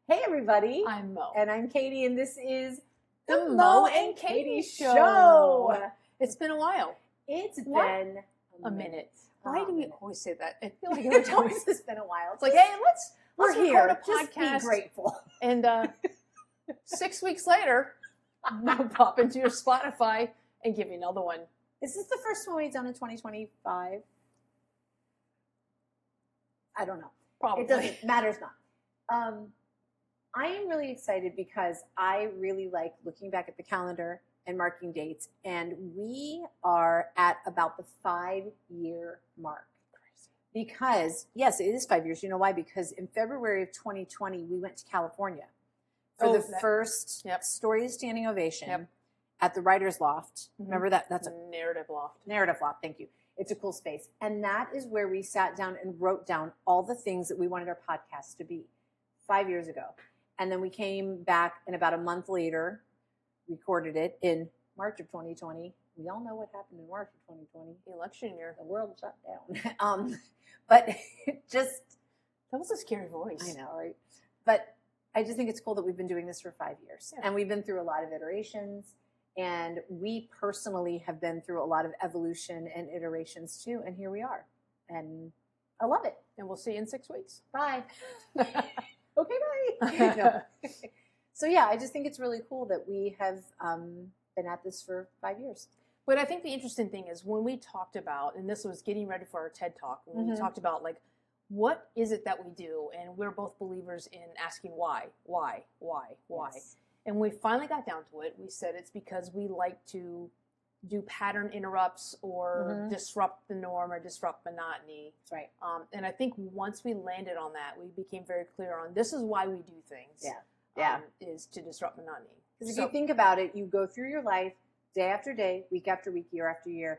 Hey everybody, I'm Mo. and I'm Katie, and this is the Mo and Katie Show. It's been a while. It's What? been A minute. Why do we always say that? I feel like It's always been a while. It's like, hey, let's we're record here. a Just podcast. be grateful. And 6 weeks later, we'll pop into your Spotify and give you another one. Is this the first one we've done in 2025? I don't know. Probably. It doesn't matters not. I am really excited because I really like looking back at the calendar and marking dates, and we are at about the 5-year mark. Crazy. Because, yes, it is 5 years. You know why? Because in February of 2020, we went to California for the first Story Standing Ovation at the Writer's Loft. Mm-hmm. Remember that? That's a Narrative Loft. Narrative Loft, thank you. It's a cool space. And that is where we sat down and wrote down all the things that we wanted our podcast to be 5 years ago. And then we came back, and about a month later, recorded it in March of 2020. We all know what happened in March of 2020. Election year. The world shut down. But just... That was a scary voice. I know, right? But I just think it's cool that we've been doing this for 5 years. Yeah. And we've been through a lot of iterations. And we personally have been through a lot of evolution and iterations too. And here we are. And I love it. And we'll see you in 6 weeks. Bye. Okay, bye. No. So yeah, I just think it's really cool that we have been at this for 5 years. But I think the interesting thing is when we talked about, and this was getting ready for our TED Talk, when we talked about like, what is it that we do? And we're both believers in asking why. Yes. And we finally got down to it. We said it's because we like to do pattern interrupts or disrupt the norm or disrupt monotony. That's right. And I think once we landed on that, we became very clear on this is why we do things. Is to disrupt monotony. Because if you think about it, you go through your life day after day, week after week, year after year.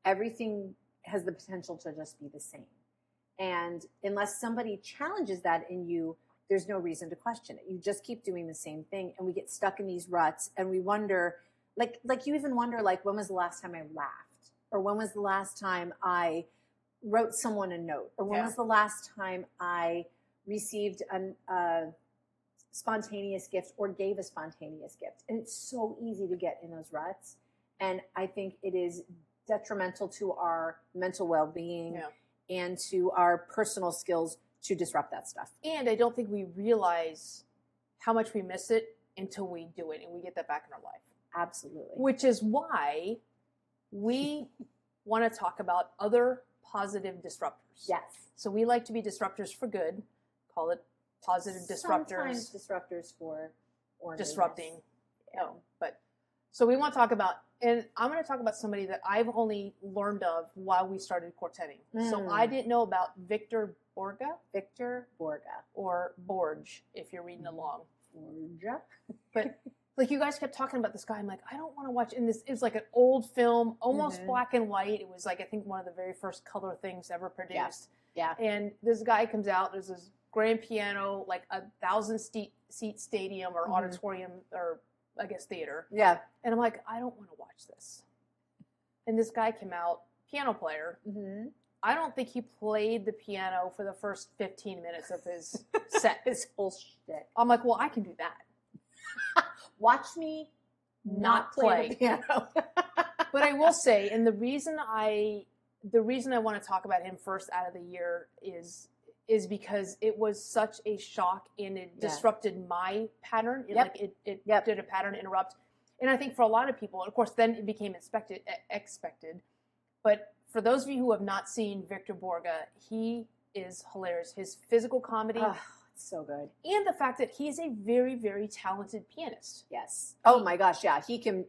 Everything has the potential to just be the same. And unless somebody challenges that in you, there's no reason to question it. You just keep doing the same thing, and we get stuck in these ruts, and we wonder, like you even wonder, like, when was the last time I laughed? Or when was the last time I wrote someone a note? Or when was the last time I received a spontaneous gift or gave a spontaneous gift? And it's so easy to get in those ruts. And I think it is detrimental to our mental well-being and to our personal skills to disrupt that stuff. And I don't think we realize how much we miss it until we do it and we get that back in our life. Absolutely. Which is why we want to talk about other positive disruptors. Yes. So we like to be disruptors for good. Call it positive disruptors. Sometimes disruptors for disrupting. But so we want to talk about, and I'm going to talk about somebody that I've only learned of while we started quartetting. So I didn't know about Victor Borge. Or Borge, if you're reading along. Borge. But like you guys kept talking about this guy. I'm like, I don't want to watch. And this is like an old film, almost black and white. It was like, I think one of the very first color things ever produced. Yeah. And this guy comes out, there's this grand piano, like 1,000-seat stadium or auditorium or I guess theater. Yeah. And I'm like, I don't want to watch this. And this guy came out, piano player. I don't think he played the piano for the first 15 minutes of his set. His whole shtick. I'm like, well, I can do that. Watch me not play the piano. But I will say, and the reason I want to talk about him first out of the year is because it was such a shock and it disrupted my pattern. It did a pattern interrupt. And I think for a lot of people, of course, then it became expected. But for those of you who have not seen Victor Borge, he is hilarious. His physical comedy. It's so good. And the fact that he is a very, very talented pianist. Yes. Oh my gosh, yeah. He can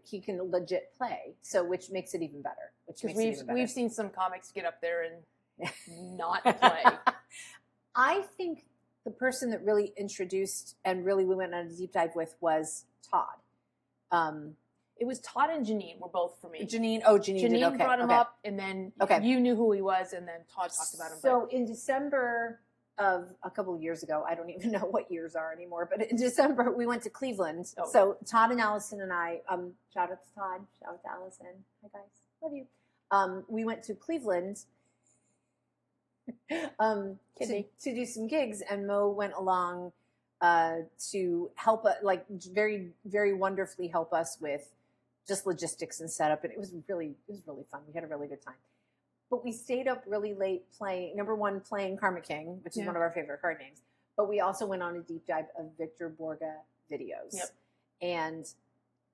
legit play. So which makes it even better. We've seen some comics get up there and not play. I think the person that really introduced and really we went on a deep dive with was Todd. It was Todd and Janine were both for me. Janine Janine brought him up, and then you knew who he was, and then Todd talked about him. So in December of a couple of years ago, I don't even know what years are anymore, but in December we went to Cleveland. Oh. So Todd and Allison and I, shout out to Todd, shout out to Allison. Hi guys, love you. We went to Cleveland to do some gigs, and Mo went along to help, like very, very wonderfully help us with just logistics and setup. And it was really fun. We had a really good time. But we stayed up really late playing, number one, playing Karma King, which is one of our favorite card games. But we also went on a deep dive of Victor Borge videos. Yep. And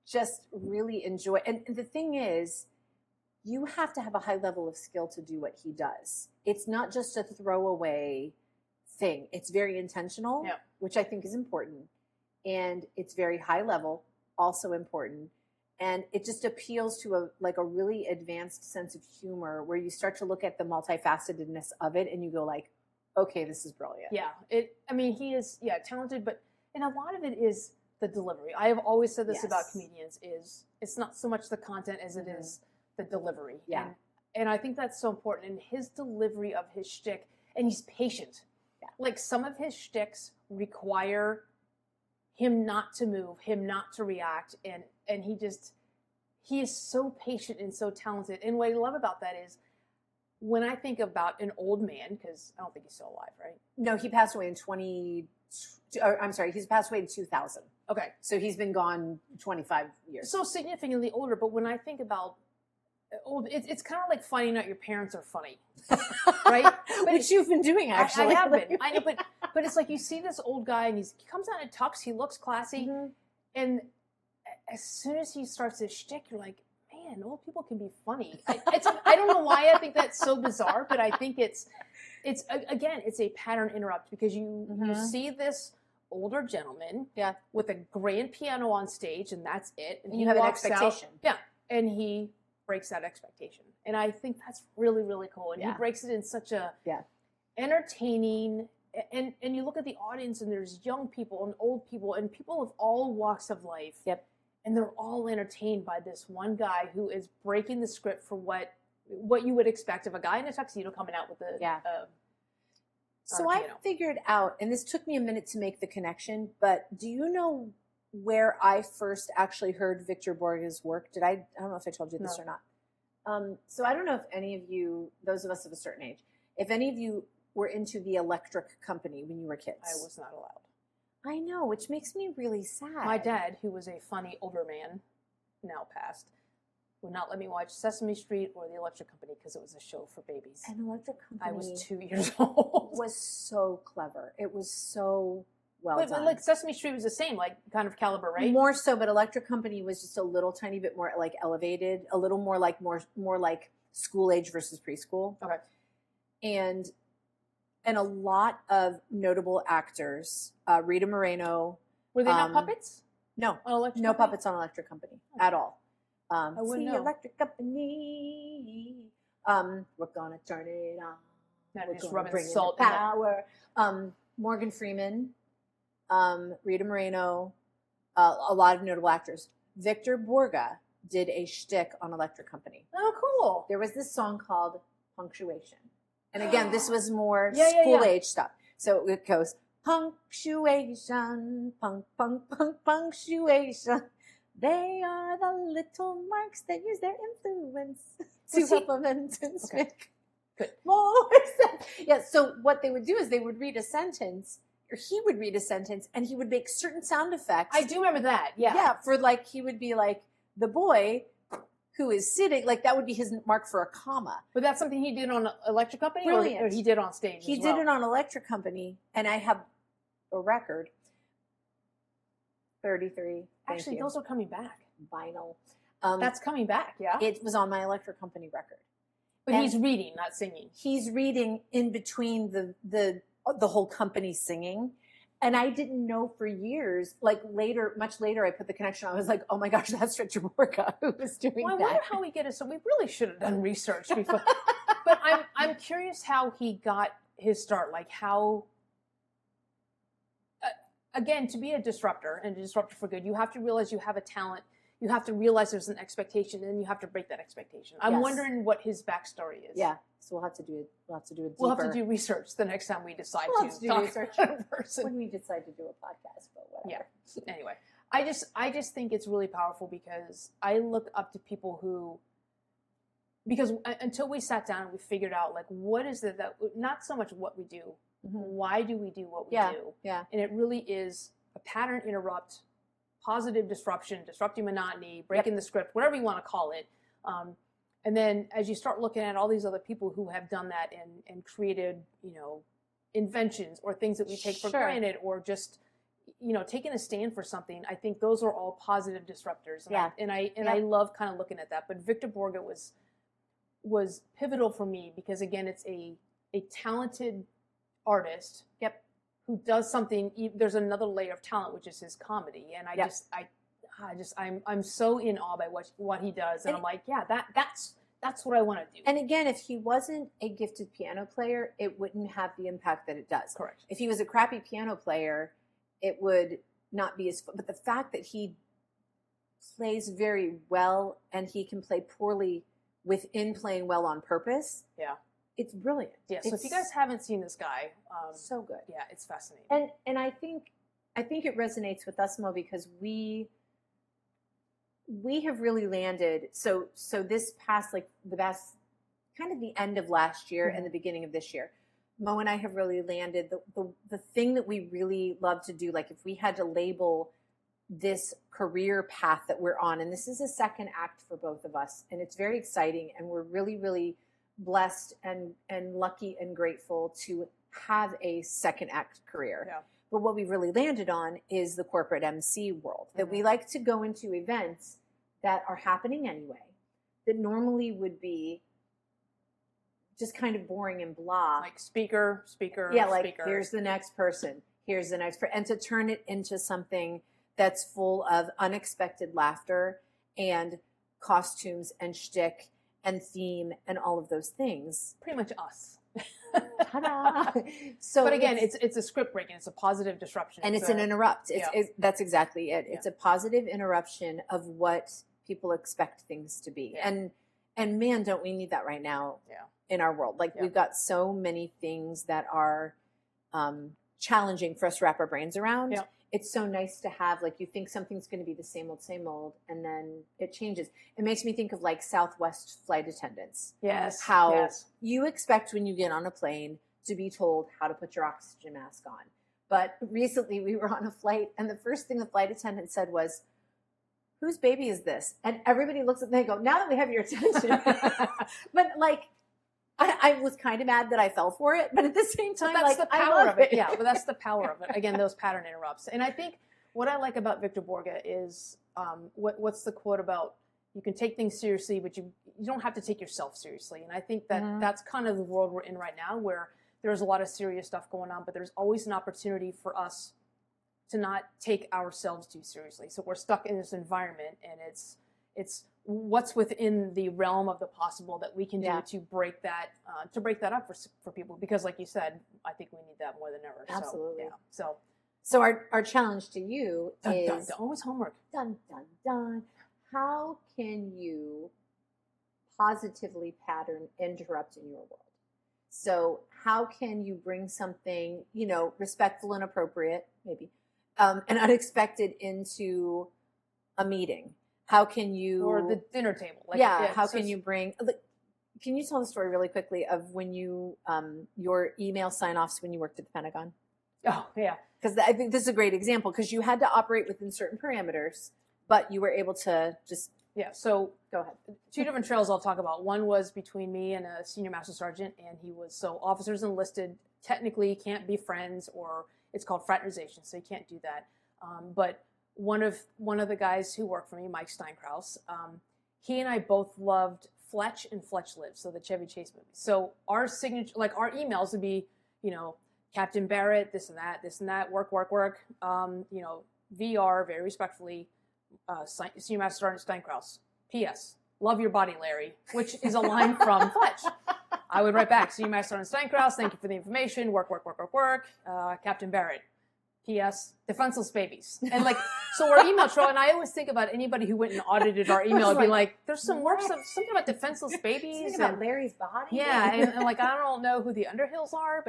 just really enjoy. And the thing is, you have to have a high level of skill to do what he does. It's not just a throwaway thing. It's very intentional, which I think is important. And it's very high level, also important. And it just appeals to a really advanced sense of humor where you start to look at the multifacetedness of it and you go like, okay, this is brilliant. Yeah. He is, talented, and a lot of it is the delivery. I have always said this about comedians is it's not so much the content as it is the delivery. Yeah. And I think that's so important. And his delivery of his shtick, and he's patient. Yeah. Like some of his shticks require him not to move, him not to react, and he is so patient and so talented. And what I love about that is when I think about an old man, because I don't think he's still alive, right? No, he passed away in he's passed away in 2000. Okay. So he's been gone 25 years. So significantly older, but when I think about old, it's kind of like finding out your parents are funny, right? Which you've been doing, actually. I have been. I know, but it's like you see this old guy and he comes out in tux, he looks classy, and as soon as he starts his shtick, you're like, man, old people can be funny. I don't know why I think that's so bizarre, but I think it's a pattern interrupt because you see this older gentleman with a grand piano on stage and that's it. And you have an expectation. And he breaks that expectation. And I think that's really, really cool. And he breaks it in such a entertaining, and you look at the audience and there's young people and old people and people of all walks of life. Yep. And they're all entertained by this one guy who is breaking the script for what you would expect of a guy in a tuxedo coming out with the So I figured out, and this took me a minute to make the connection, but do you know where I first actually heard Victor Borge's work? I don't know if I told you this or not. So I don't know if any of you, those of us of a certain age, if any of you were into the Electric Company when you were kids. I was not allowed. I know, which makes me really sad. My dad, who was a funny older man, now passed, would not let me watch Sesame Street or the Electric Company because it was a show for babies. And Electric Company, I was 2 years old. Was so clever. It was so well done. But like Sesame Street was the same, like kind of caliber, right? More so, but Electric Company was just a little tiny bit more like elevated, a little more like school age versus preschool. Okay. And a lot of notable actors, Rita Moreno. Were they not puppets? No, no puppets on Electric Company at all. I wouldn't know. Electric Company. We're gonna turn it on. Not we're just gonna rubbing bring salt in the power. Morgan Freeman, Rita Moreno, a lot of notable actors. Victor Borge did a shtick on Electric Company. Oh, cool. There was this song called Punctuation. And again, this was more school age stuff. So it goes, punctuation, punctuation. They are the little marks that use their influence to supplement and speak. Good. More. Yeah, so what they would do is they would read a sentence, or he would read a sentence, and he would make certain sound effects. I do remember that, yeah. Yeah, for like, he would be like, the boy who is sitting, like that would be his mark for a comma. But that's something he did on Electric Company? Brilliant. Or he did on stage He did it on Electric Company, and I have a record. 33. Actually, those are coming back. Vinyl. That's coming back, yeah? It was on my Electric Company record. But he's reading, not singing. He's reading in between the whole company singing. And I didn't know for years, like later, much later, I put the connection. I was like, oh my gosh, that's Victor Borge who was doing that. I wonder how we get it. So we really should have done research before. But I'm curious how he got his start. Like how, again, to be a disruptor and a disruptor for good, you have to realize you have a talent. You have to realize there's an expectation, and you have to break that expectation. I'm wondering what his backstory is. Yeah, so we'll have to do it. We'll have to do it. We'll have to do research the next time we decide to talk research in person. When we decide to do a podcast, but whatever. Yeah. Anyway, I just think it's really powerful because I look up to people who, because until we sat down and we figured out like what is it that not so much what we do, why do we do what we do? Yeah. And it really is a pattern interrupt, positive disruption, disrupting monotony, breaking the script, whatever you want to call it. And then as you start looking at all these other people who have done that and created, inventions or things that we take for granted, or just, taking a stand for something, I think those are all positive disruptors. And I love kind of looking at that. But Victor Borge was pivotal for me because, again, it's a talented artist who does something. There's another layer of talent, which is his comedy. And I'm so in awe by what he does. And I'm like, yeah, that's what I want to do. And again, if he wasn't a gifted piano player, it wouldn't have the impact that it does. Correct. If he was a crappy piano player, it would not be as fun. But the fact that he plays very well and he can play poorly within playing well on purpose. Yeah. It's brilliant. Yeah. So if you guys haven't seen this guy, so good. Yeah, it's fascinating. And I think it resonates with us, Mo, because we have really landed. So this past, kind of the end of last year and the beginning of this year, Mo and I have really landed the thing that we really love to do. Like if we had to label this career path that we're on, and this is a second act for both of us, and it's very exciting, and we're really, really blessed and lucky and grateful to have a second act career. Yeah. But what we've really landed on is the corporate MC world, that we like to go into events that are happening anyway, that normally would be just kind of boring and blah. Like speaker. Yeah, like here's the next person, here's the next person. And to turn it into something that's full of unexpected laughter and costumes and shtick and theme and all of those things. Pretty much us. Ta-da! So, but again, it's a script breaking. It's a positive disruption. And it's an interrupt. Yeah. That's exactly it. It's a positive interruption of what people expect things to be. Yeah. And man, don't we need that right now in our world. Like we've got so many things that are challenging for us to wrap our brains around. Yeah. It's so nice to have, like, you think something's going to be the same old, and then it changes. It makes me think of like Southwest flight attendants. Yes. How you expect when you get on a plane to be told how to put your oxygen mask on. But recently we were on a flight, and the first thing the flight attendant said was, "Whose baby is this?" And everybody looks at them and they go, "Now that we have your attention." But like, I was kind of mad that I fell for it, but at the same time, that's the I power love of it. Yeah, but that's the power of it. Again, those pattern interrupts. And I think what I like about Victor Borge is what's the quote about, you can take things seriously, but you don't have to take yourself seriously. And I think that that's kind of the world we're in right now, where there's a lot of serious stuff going on, but there's always an opportunity for us to not take ourselves too seriously. So we're stuck in this environment, and it's what's within the realm of the possible that we can do to break that up for people, because like you said, I think we need that more than ever. Absolutely. So our challenge to you is always homework. Dun dun dun. How can you positively pattern interrupt in your world? So how can you bring something, respectful and appropriate, maybe, and unexpected into a meeting? How can you... Or the dinner table. How can you bring... Can you tell the story really quickly of when you, your email sign-offs when you worked at the Pentagon? Oh, yeah. Because I think this is a great example, because you had to operate within certain parameters, but you were able to just... Yeah, so... Go ahead. Two different trails I'll talk about. One was between me and a senior master sergeant, and so officers enlisted technically can't be friends, or it's called fraternization, so you can't do that. But one of the guys who worked for me, Mike Steinkraus, he and I both loved Fletch and Fletch Lives, so the Chevy Chase movies. So our signature, like our emails would be, Captain Barrett, this and that, work, VR, very respectfully, Senior Master Sergeant Steinkraus. P.S. Love your body, Larry, which is a line from Fletch. I would write back, Senior Master Sergeant Steinkraus, thank you for the information, work, Captain Barrett. P.S. Defenseless babies. And so our email trail, and I always think about anybody who went and audited our email, would be like, there's something about defenseless babies. Something about Larry's body. Yeah, and I don't know who the Underhills are,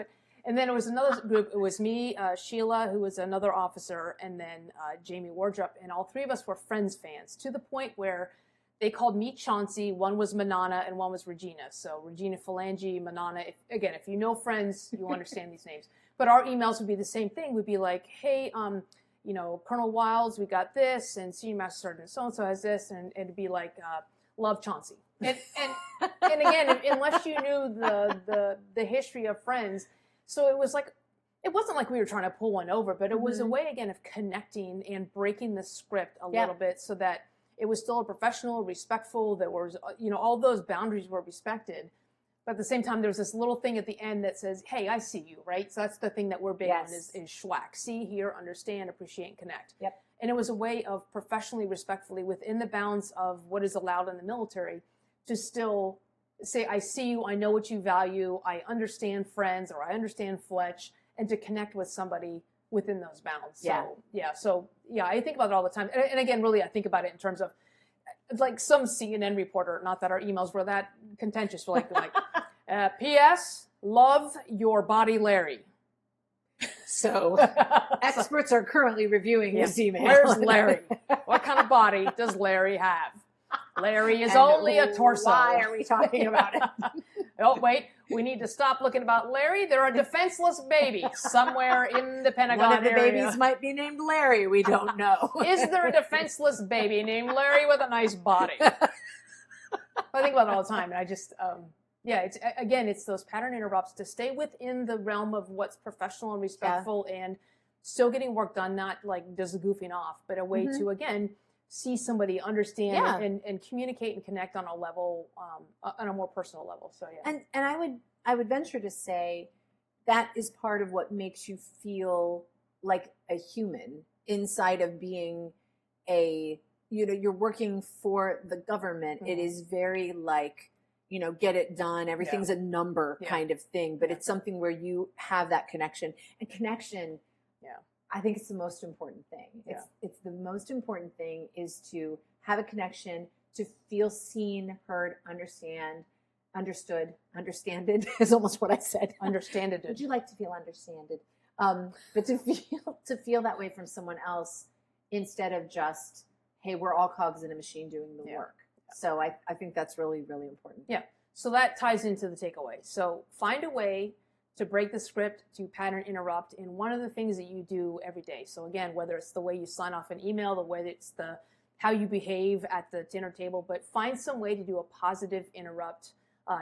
and then it was another group. It was me, Sheila, who was another officer, and then Jamie Wardrop, and all three of us were Friends fans, to the point where they called me Chauncey. One was Manana and one was Regina. So Regina Phalange, Manana. If you know friends, you understand these names. But our emails would be the same thing. We'd be like, hey, Colonel Wilds, we got this, and Senior Master Sergeant so-and-so has this, and it'd be like, love Chauncey. And again, unless you knew the history of friends, so it was like, it wasn't like we were trying to pull one over, but it was a way, again, of connecting and breaking the script a little bit so that it was still a professional, respectful. There was, all those boundaries were respected. But at the same time, there was this little thing at the end that says, hey, I see you, right? So that's the thing that we're big on is schwack. See, hear, understand, appreciate, and connect. Yep. And it was a way of professionally, respectfully, within the bounds of what is allowed in the military, to still say, I see you, I know what you value, I understand friends, or I understand Fletch, and to connect with somebody within those bounds. So I think about it all the time. And again, really, I think about it in terms of like some CNN reporter, not that our emails were that contentious, but like P.S., love your body, Larry. So experts are currently reviewing this email. Where's Larry? What kind of body does Larry have? Larry is only a torso. Why are we talking about it? Oh, wait. We need to stop looking about Larry. There are defenseless babies somewhere in the Pentagon One of the area. babies might be named Larry. We don't know. Is there a defenseless baby named Larry with a nice body? I think about it all the time. And I just, it's those pattern interrupts to stay within the realm of what's professional and respectful and still getting work done, not like just goofing off, but a way to, again, see somebody, understand, and communicate and connect on a level, on a more personal level. So and I would venture to say that is part of what makes you feel like a human inside of being you're working for the government. It is very like, get it done. Everything's a number kind of thing, but it's something where you have that connection, and connection. I think it's the most important thing. It's the most important thing is to have a connection, to feel seen, heard, understood, understanded is almost what I said. Understanded. Would you like to feel understanded? But to feel that way from someone else instead of just, hey, we're all cogs in a machine doing the work. So I think that's really, really important. Yeah. So that ties into the takeaway. So find a way to break the script, to pattern interrupt in one of the things that you do every day. So again, whether it's the way you sign off an email, the way it's how you behave at the dinner table, but find some way to do a positive interrupt,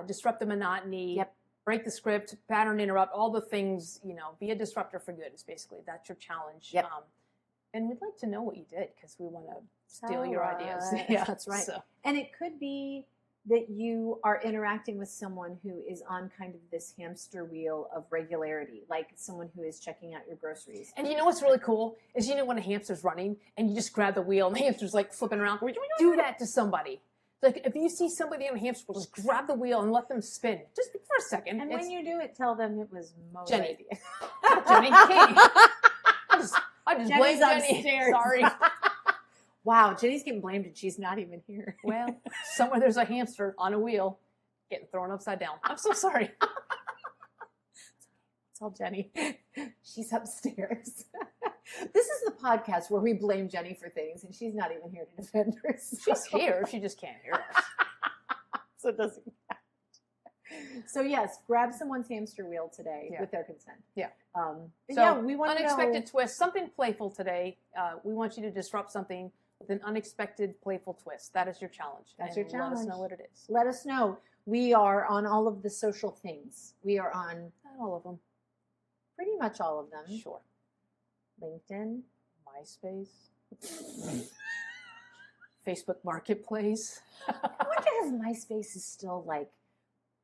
disrupt the monotony, break the script, pattern interrupt, all the things, be a disruptor for good. It's basically, that's your challenge. Yep. And we'd like to know what you did because we want to steal your ideas. That's right. So. And it could be that you are interacting with someone who is on kind of this hamster wheel of regularity, like someone who is checking out your groceries. And you know what's really cool is when a hamster's running and you just grab the wheel and the hamster's like flipping around. Do that to somebody. Like if you see somebody on a hamster wheel, just grab the wheel and let them spin just for a second. And when you do it, tell them it was Mo's Jenny. idea. Jenny King. I just blame Jenny. Upstairs. Sorry. Wow, Jenny's getting blamed and she's not even here. Well, somewhere there's a hamster on a wheel getting thrown upside down. I'm so sorry. Tell Jenny. She's upstairs. This is the podcast where we blame Jenny for things and she's not even here to defend herself. She's here. She just can't hear us. So it doesn't count. So yes, grab someone's hamster wheel today with their consent. Yeah. We want unexpected twist, something playful today. We want you to disrupt something with an unexpected, playful twist. That is your challenge. That's your challenge. Let us know what it is. Let us know. We are on all of the social things. We are on not all of them. Pretty much all of them. Sure. LinkedIn, MySpace, Facebook Marketplace. I wonder if MySpace is still like.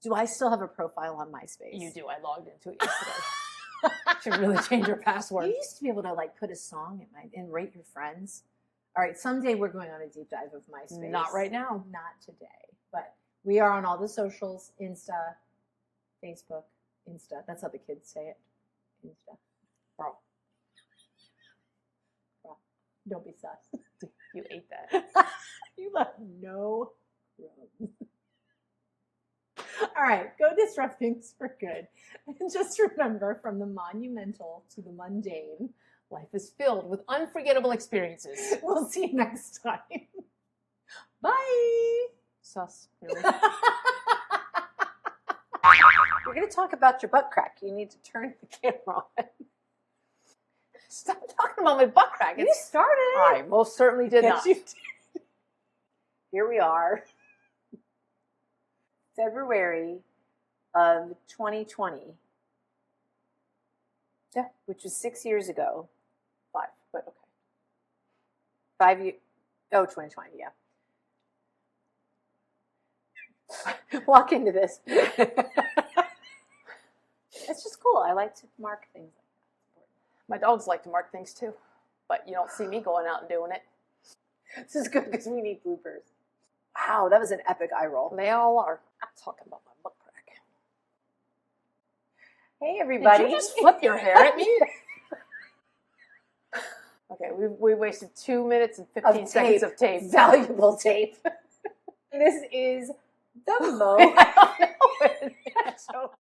Do I still have a profile on MySpace? You do. I logged into it yesterday. Should really change your password. You used to be able to like put a song and rate your friends. All right, someday we're going on a deep dive of MySpace. Not right now. Not today. But we are on all the socials, Insta, Facebook, Insta. That's how the kids say it. Insta. Bro. Don't be sus. You ate that. You left no crumbs. All right, go disrupt things for good. And just remember, from the monumental to the mundane, life is filled with unforgettable experiences. We'll see you next time. Bye. Sus. Really. You're going to talk about your butt crack. You need to turn the camera on. Stop talking about my butt crack. You started it. I most certainly did Yes, not. you did. Here we are. February of 2020. Yeah. Which was 6 years ago. 5, but okay. 5 years. Oh, 2020, yeah. Walk into this. It's just cool. I like to mark things like that. My dogs like to mark things too, but you don't see me going out and doing it. This is good because we need bloopers. Wow, that was an epic eye roll. They all are. I'm talking about my butt crack. Hey, everybody. Did you just flip your hair at me? Okay, we wasted 2 minutes and 15 seconds of tape. Valuable tape. This is the most.